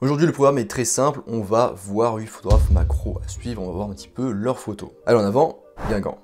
Aujourd'hui le programme est très simple, on va voir 8 photographes macro à suivre, on va voir un petit peu leurs photos. Allez en avant, Guingamp.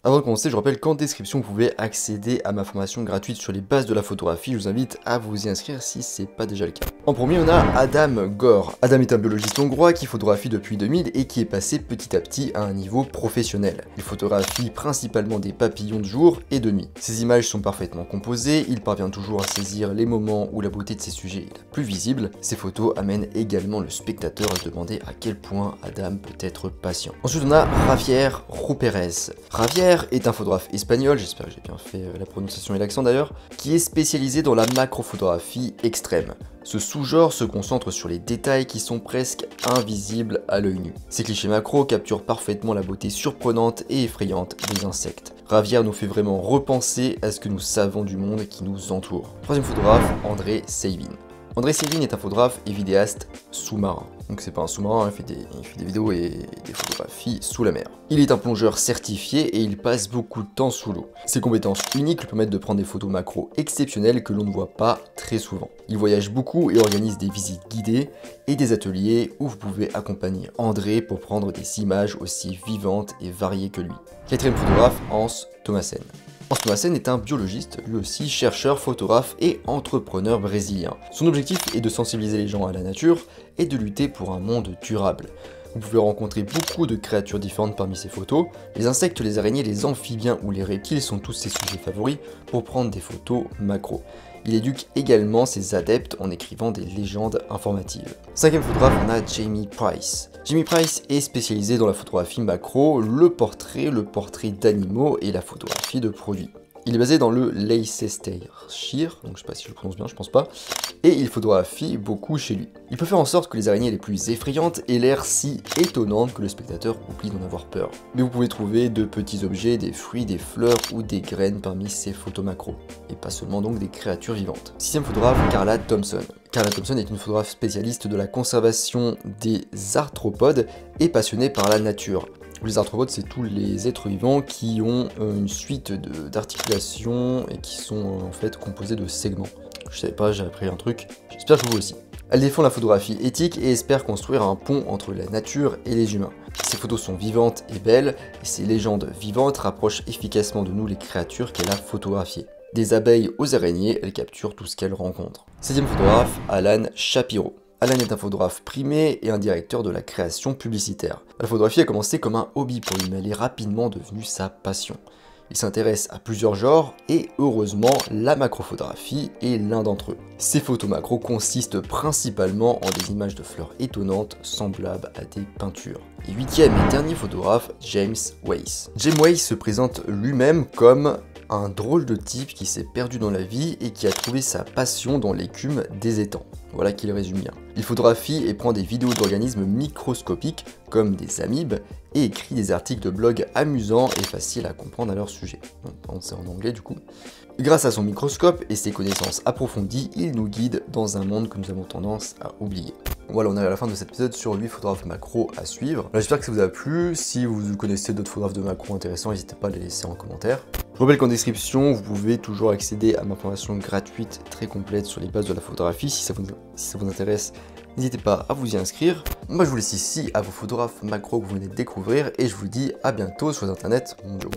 Avant de commencer, je rappelle qu'en description, vous pouvez accéder à ma formation gratuite sur les bases de la photographie. Je vous invite à vous y inscrire si c'est pas déjà le cas. En premier, on a Adam Gore. Adam est un biologiste hongrois qui photographie depuis 2000 et qui est passé petit à petit à un niveau professionnel. Il photographie principalement des papillons de jour et de nuit. Ses images sont parfaitement composées, il parvient toujours à saisir les moments où la beauté de ses sujets est la plus visible. Ses photos amènent également le spectateur à se demander à quel point Adam peut être patient. Ensuite, on a Javier Ruperez. Javier est un photographe espagnol, j'espère que j'ai bien fait la prononciation et l'accent d'ailleurs, qui est spécialisé dans la macrophotographie extrême. Ce sous-genre se concentre sur les détails qui sont presque invisibles à l'œil nu. Ces clichés macro capturent parfaitement la beauté surprenante et effrayante des insectes. Javier nous fait vraiment repenser à ce que nous savons du monde qui nous entoure. Troisième photographe, André Seivin. André Seivin est un photographe et vidéaste sous-marin. Donc c'est pas un sous-marin, il fait des vidéos et des photographies sous la mer. Il est un plongeur certifié et il passe beaucoup de temps sous l'eau. Ses compétences uniques lui permettent de prendre des photos macro exceptionnelles que l'on ne voit pas très souvent. Il voyage beaucoup et organise des visites guidées et des ateliers où vous pouvez accompagner André pour prendre des images aussi vivantes et variées que lui. Quatrième photographe, Hans Thomassen. Hans Thomassen est un biologiste, lui aussi chercheur, photographe et entrepreneur brésilien. Son objectif est de sensibiliser les gens à la nature et de lutter pour un monde durable. Vous pouvez rencontrer beaucoup de créatures différentes parmi ses photos. Les insectes, les araignées, les amphibiens ou les reptiles sont tous ses sujets favoris pour prendre des photos macro. Il éduque également ses adeptes en écrivant des légendes informatives. Cinquième photographe, on a Jamie Price. Jamie Price est spécialisé dans la photographie macro, le portrait d'animaux et la photographie de produits. Il est basé dans le Leicestershire, donc je sais pas si je le prononce bien, je pense pas, et il photographie beaucoup chez lui. Il peut faire en sorte que les araignées les plus effrayantes aient l'air si étonnantes que le spectateur oublie d'en avoir peur. Mais vous pouvez trouver de petits objets, des fruits, des fleurs ou des graines parmi ces photos macro, et pas seulement donc des créatures vivantes. Sixième photographe, Carla Thompson. Carla Thompson est une photographe spécialiste de la conservation des arthropodes et passionnée par la nature. Les arthropodes, c'est tous les êtres vivants qui ont une suite d'articulations et qui sont en fait composés de segments. Je savais pas, j'ai appris un truc, j'espère que vous aussi. Elle défend la photographie éthique et espère construire un pont entre la nature et les humains. Ses photos sont vivantes et belles, et ses légendes vivantes rapprochent efficacement de nous les créatures qu'elle a photographiées. Des abeilles aux araignées, elle capture tout ce qu'elle rencontre. Septième photographe, Alan Shapiro. Alan est un photographe primé et un directeur de la création publicitaire. La photographie a commencé comme un hobby pour lui, mais elle est rapidement devenue sa passion. Il s'intéresse à plusieurs genres et heureusement, la macrophotographie est l'un d'entre eux. Ses photos macro consistent principalement en des images de fleurs étonnantes semblables à des peintures. Et huitième et dernier photographe, James Weiss. James Weiss se présente lui-même comme un drôle de type qui s'est perdu dans la vie et qui a trouvé sa passion dans l'écume des étangs. Voilà qui le résume bien. Il photographie et prend des vidéos d'organismes microscopiques comme des amibes et écrit des articles de blog amusants et faciles à comprendre à leur sujet. C'est en anglais du coup. Grâce à son microscope et ses connaissances approfondies, il nous guide dans un monde que nous avons tendance à oublier. Voilà, on arrive à la fin de cet épisode sur 8 photographes macro à suivre. J'espère que ça vous a plu. Si vous connaissez d'autres photographes de macro intéressants, n'hésitez pas à les laisser en commentaire. Je vous rappelle qu'en description, vous pouvez toujours accéder à ma formation gratuite très complète sur les bases de la photographie. Si ça vous intéresse, n'hésitez pas à vous y inscrire. Moi, je vous laisse ici à vos photographes macro que vous venez de découvrir et je vous dis à bientôt sur les internets mondiaux.